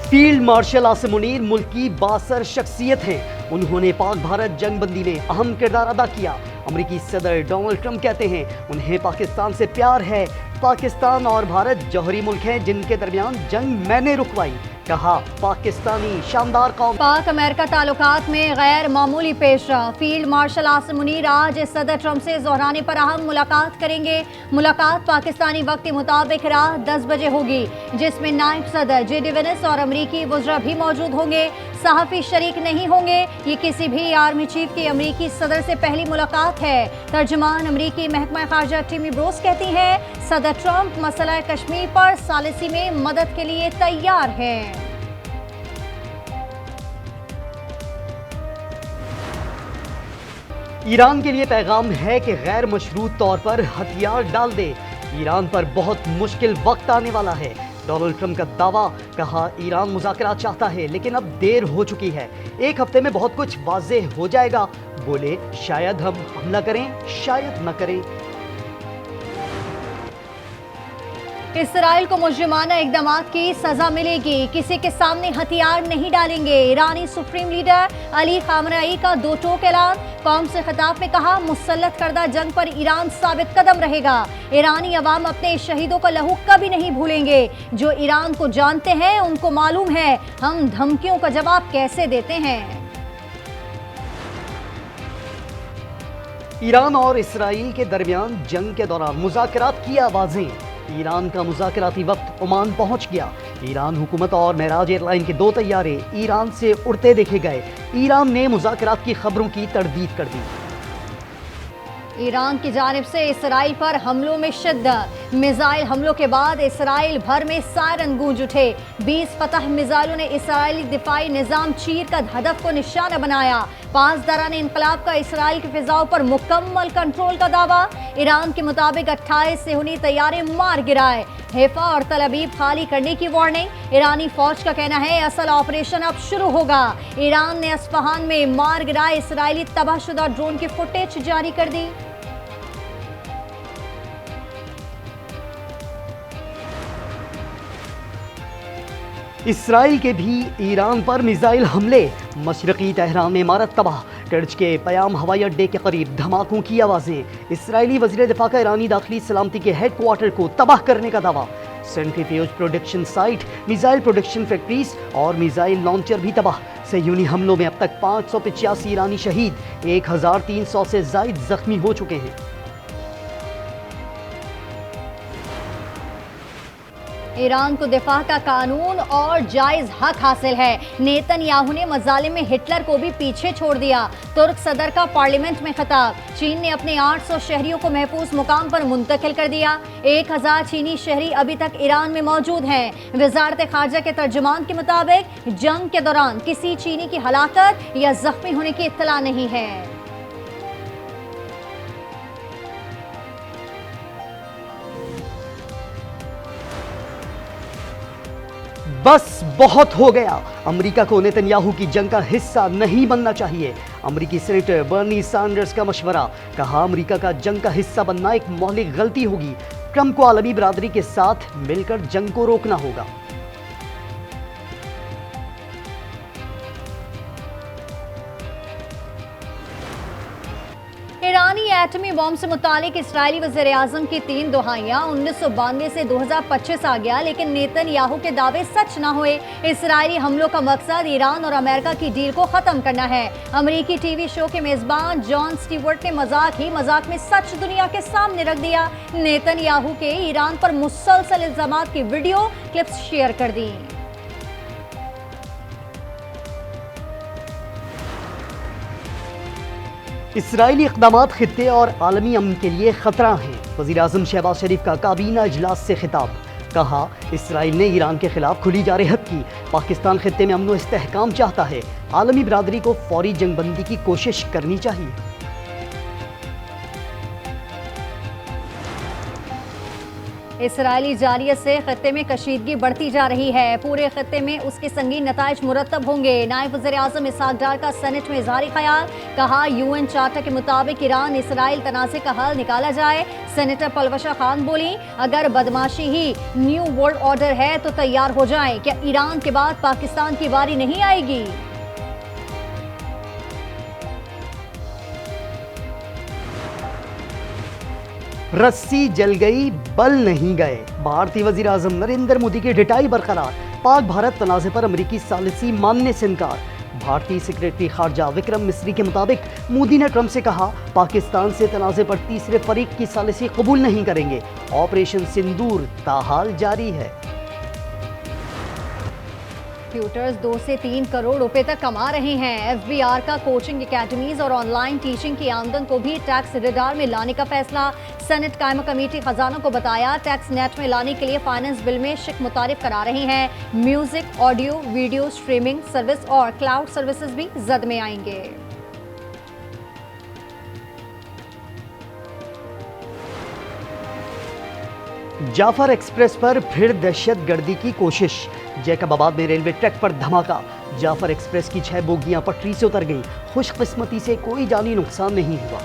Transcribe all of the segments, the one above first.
Field marshal Asim Munir मुल्क की बासर शख्सियत हैं। उन्होंने पाक भारत जंग बंदी में अहम किरदार अदा किया। अमेरिकी सदर डोनाल्ड ट्रंप कहते हैं उन्हें पाकिस्तान से प्यार है। पाकिस्तान और भारत जौहरी मुल्क हैं जिनके दरमियान जंग मैंने रुकवाई। कहा पाकिस्तानी शानदार कौम। पाक अमेरिका ताल्लुकात में गैर मामूली पेशरफ। फील्ड मार्शल आसिम मुनीर आज सदर ट्रंप से जोहरानी पर अहम मुलाकात करेंगे। मुलाकात पाकिस्तानी वक्त के मुताबिक रात 10 बजे होगी, जिसमें नायब सदर जे.डी. वेंस और अमरीकी वज़रा भी मौजूद होंगे। सहाफ़ी शरीक नहीं होंगे। ये किसी भी आर्मी चीफ की अमरीकी सदर से पहली मुलाकात है। तर्जुमान अमरीकी महकमा ख़ारजा टिमी ब्रोस कहती हैं सदर ट्रंप मसला कश्मीर पर सालिसी में मदद के लिए तैयार हैं। ईरान के लिए पैगाम है कि गैर मशरूत तौर पर हथियार डाल दे। ईरान पर बहुत मुश्किल वक्त आने वाला है। डोनाल्ड ट्रंप का दावा। कहा ईरान मुज़ाकरात चाहता है लेकिन अब देर हो चुकी है। एक हफ्ते में बहुत कुछ वाज़ेह हो जाएगा। बोले शायद हम हमला करें, शायद न करें। इसराइल को मुजरिमाना इक़दामात की सजा मिलेगी। किसी के सामने हथियार नहीं डालेंगे। ईरानी सुप्रीम लीडर अली खामनेई का दो टोक ऐलान। कौम से खिताब में कहा मुसल्लत करदा जंग पर ईरान साबित कदम रहेगा। ईरानी अवाम अपने शहीदों का लहू कभी नहीं भूलेंगे। जो ईरान को जानते हैं उनको मालूम है हम धमकियों का जवाब कैसे देते हैं। ईरान और इसराइल के दरमियान जंग के दौरान मुज़ाकरात की आवाज़ें। ईरान का मुज़ाकराती वक्त ओमान पहुंच गया। ईरान हुकूमत और महराज एयरलाइन के 2 तैयारे ईरान से उड़ते देखे गए। ईरान ने मुज़ाकरात की खबरों की तरदीद कर दी। ईरान की जानिब से इसराइल पर हमलों में शिद्दत। मिसाइल हमलों के बाद इसराइल भर में सायरन गूंज उठे। 20 फतह मिसाइलों ने इसराइली दिफाई निज़ाम चीर कर हदफ को निशाना बनाया। 5 दौरान इनकलाब का इसराइल की फिजाओं पर मुकम्मल कंट्रोल का दावा। ईरान के मुताबिक 28 सेहूनी तैयारे मार गिराए। हैफा और तल अबीब खाली करने की वार्निंग। ईरानी फौज का कहना है असल ऑपरेशन अब शुरू होगा। ईरान ने अस्फहान में मार गिराए इसराइली तबाहशुदा ड्रोन की फुटेज जारी कर दी। इसराइल के भी ईरान पर मिसाइल हमले। मशरकी तेहरान में इमारत तबाह। कर्ज के पयाम हवाई अड्डे के करीब धमाकों की आवाज़ें। इसराइली वज़ीर दिफा का ईरानी दाखिली सलामती के हेडक्वार्टर को तबाह करने का दावा। Centrifuge production site, missile production factories और मिसाइल लॉन्चर भी तबाह। सहयूनी हमलों में अब तक 585 ईरानी शहीद, 1300 से ज़ायद जख्मी हो चुके हैं। ईरान को दिफा का कानून और जायज हक हासिल है। नेतन्याहू ने मजालिम में हिटलर को भी पीछे छोड़ दिया। तुर्क सदर का पार्लियामेंट में खिताब। चीन ने अपने 800 शहरियों को महफूज मुकाम पर मुंतकिल कर दिया। 1000 चीनी शहरी अभी तक ईरान में मौजूद हैं। वजारत खारजा के तर्जुमान के मुताबिक जंग के दौरान किसी चीनी की हलाकत या जख्मी होने की इत्तला नहीं है। बस बहुत हो गया। अमेरिका को नेतन्याहू की जंग का हिस्सा नहीं बनना चाहिए। अमेरिकी सेनेटर बर्नी सैंडर्स का मशवरा। कहा अमेरिका का जंग का हिस्सा बनना एक मौलिक गलती होगी। ट्रंप को आलमी बिरादरी के साथ मिलकर जंग को रोकना होगा। ईरानी एटमी बॉम्ब से मुतालिक इसराइली वज़ीर-ए-आज़म की 3 दुहाइयां। 1992 से 2025 आ गया लेकिन नेतन्याहू के दावे सच ना हुए। इसराइली हमलों का मकसद ईरान और अमेरिका की डील को खत्म करना है। अमेरिकी टीवी शो के मेजबान जॉन स्टीवर्ट ने मजाक में सच दुनिया के सामने रख दिया। नेतन्याहू के ईरान पर मुसलसल इल्जामात की वीडियो क्लिप्स शेयर कर दी। इसराइली इक़दामात खित्ते और आलमी अमन के लिए खतरा हैं। वज़ीर-ए-आज़म शहबाज शरीफ का काबीना इजलास से खिताब। कहा इसराइल ने ईरान के खिलाफ खुली जारहत की। पाकिस्तान खित्ते में अमन व इस्तेहकाम चाहता है। आलमी बिरादरी को फौरी जंगबंदी की कोशिश करनी चाहिए। इसराइली जारियत से खत्ते में कशीदगी बढ़ती जा रही है। पूरे खत्ते में उसके संगीन नताइज मुरतब होंगे। नायब वज़ीर-ए-आज़म इसहाक डार का सेनेट में इज़हारी ख्याल, कहा यूएन चार्टर के मुताबिक ईरान इसराइल तनाज़े का हल निकाला जाए। सेनेटर पलवशा खान बोली, अगर बदमाशी ही न्यू वर्ल्ड ऑर्डर है तो तैयार हो जाएं। क्या ईरान के बाद पाकिस्तान की बारी नहीं आएगी? रस्सी जल गई, बल नहीं गए। भारतीय वजीर आजम नरेंद्र मोदी की ढिठाई बरकरार। पाक भारत तनाज़े पर अमेरिकी सालिसी मानने से इनकार। भारतीय सेक्रेटरी खारजा विक्रम मिस्री के मुताबिक मोदी ने ट्रंप से कहा, पाकिस्तान से तनाज़े पर तीसरे फरीक की सालिसी कबूल नहीं करेंगे। ऑपरेशन सिंदूर ताहाल जारी है। ट्यूटर्स 2 से 3 करोड़ रुपए तक कमा रहे हैं। एफबीआर का कोचिंग एकेडमीज और ऑनलाइन टीचिंग की आमदन को भी टैक्स रडार में लाने का फैसला। सेनेट कायमा कमेटी खजाना को बताया, टैक्स नेट में लाने के लिए फाइनेंस बिल में शिक मुतारिफ करा रही हैं। Music, audio, video streaming service और क्लाउड सर्विसेज भी जद में आएंगे। जाफर एक्सप्रेस पर फिर दहशतगर्दी की कोशिश। जैकबाबाद में रेलवे ट्रैक पर धमाका। जाफर एक्सप्रेस की 6 बोगियां पटरी से उतर गईं। खुशकिस्मती से कोई जानी नुकसान नहीं हुआ।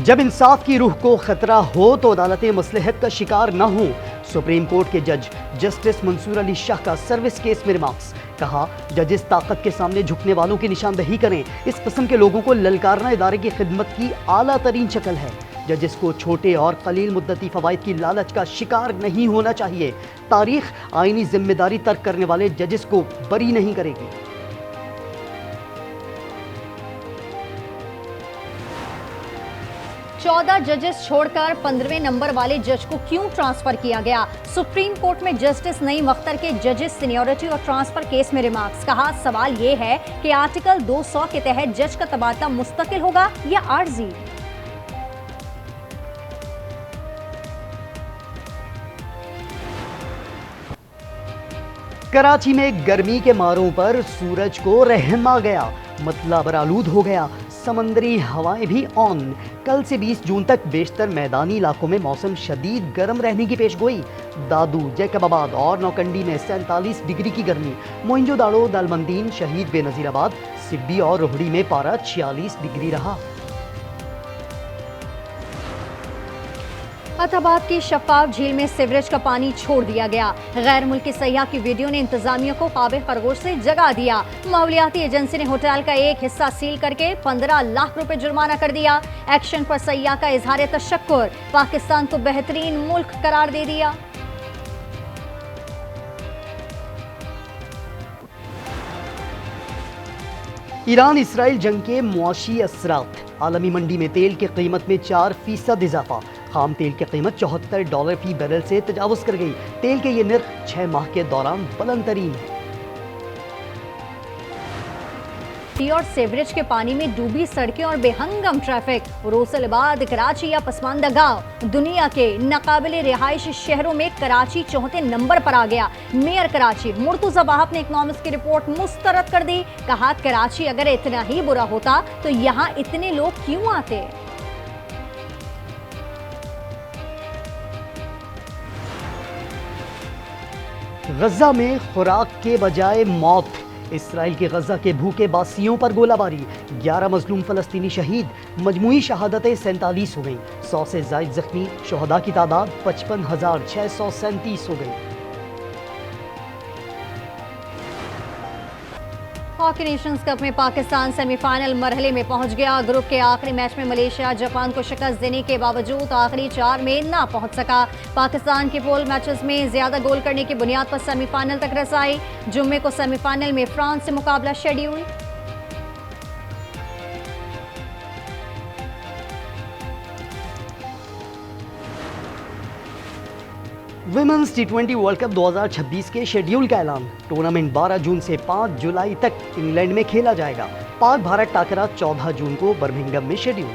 जब इंसाफ की रूह को खतरा हो तो अदालतें मसलहत का शिकार न हो। सुप्रीम कोर्ट के जज जस्टिस मंसूर अली शाह का सर्विस केस में रिमार्क्स। कहा, जजेस ताकत के सामने झुकने वालों की निशानदही करें। इस किस्म के लोगों को ललकारना इदारे की खिदमत की आला तरीन शक्ल है। जजेस को छोटे और कलील मुद्दती फवाइद की लालच का शिकार नहीं होना चाहिए। तारीख आईनी जिम्मेदारी तर्क करने वाले जजेस को बरी नहीं करेगी। चौदह जजेस छोड़कर 15वें नंबर वाले जज को क्यों ट्रांसफर किया गया? सुप्रीम कोर्ट में जस्टिस नईम अख्तर के जजेस सीनियरिटी और ट्रांसफर केस में रिमार्क्स। कहा, सवाल ये है कि आर्टिकल 200 के तहत जज का तबादला मुस्तकिल होगा या आर्जी? कराची में गर्मी के मारों पर सूरज को रहम आ गया। मतला बरालूद हो गया। समंदरी हवाएं भी ऑन। कल से 20 जून तक बेशतर मैदानी इलाकों में मौसम शदीद गर्म रहने की पेशगोई। दादू, जैकबाबाद और नौकंडी में 47 डिग्री की गर्मी। मोइंजोदाड़ो, दालमंदीन, शहीद बेनजीराबाद, सिब्बी और रोहड़ी में पारा 46 डिग्री रहा। फतेहाबाद की शफाफ झील में सीवरेज का पानी छोड़ दिया गया। गैर मुल्की सयाह की वीडियो ने इंतजामिया को ख्वाब खरगोश से जगा दिया। माहौलियाती एजेंसी ने होटल का एक हिस्सा सील करके 15 लाख रुपए जुर्माना कर दिया। एक्शन पर सयाह का इजहार तशक्कुर। पाकिस्तान को बेहतरीन मुल्क करार दे दिया। ईरान इसराइल जंग के मुआशी असरात। आलमी मंडी में तेल की कीमत में 4% इजाफा। खाम तेल की कीमत $74 फी बैरल से तजावुज कर गई। तेल के ये निर्ख 6 माह के दौरान बुलंद तरीन है। और सीवरेज के पानी में डूबी सड़कें और बेहंगम ट्रैफिक। रोसलाबाद, कराची या पसमानदा गांव दुनिया के नाकाबिले रिहायशी शहरों में कराची 4थे नंबर पर आ गया। मेयर कराची मुर्तुजा वाहब ने इकनॉमिक्स की रिपोर्ट मुस्तरद कर दी। कहा, कराची अगर इतना ही बुरा होता तो यहाँ इतने लोग क्यों आते? गजा में खुराक के बजाय मौत। इसराइल के गजा के भूखे बासियों पर गोलाबारी। 11 मजलूम फलस्तीनी शहीद। मजमूई शहादतें 47 हो गईं। 100 से जायद जख्मी। शोहदा की तादाद 55,637 हो गई। हॉकी नेशंस कप में पाकिस्तान सेमीफाइनल मरहले में पहुंच गया। ग्रुप के आखिरी मैच में मलेशिया जापान को शिकस्त देने के बावजूद आखिरी 4 में ना पहुंच सका। पाकिस्तान के पोल मैचेस में ज्यादा गोल करने की बुनियाद पर सेमीफाइनल तक रसाई। जुम्मे को सेमीफाइनल में फ्रांस से मुकाबला schedule. Women's T20 world cup 2026 के शेड्यूल का ऐलान। टूर्नामेंट 12 जून से 5 जुलाई तक इंग्लैंड में खेला जाएगा। पाक भारत टाकरा 14 जून को बर्मिंघम में शेड्यूल।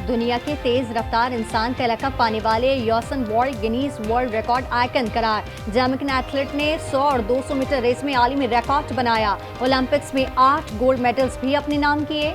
दुनिया के तेज रफ्तार इंसान का लक़ब पाने वाले Usain bolt Guinness world record icon करार। जैमैकन एथलीट ने 100 और 200 मीटर रेस में आलमी रिकॉर्ड बनाया। ओलंपिक्स में 8 गोल्ड मेडल्स भी अपने नाम किए।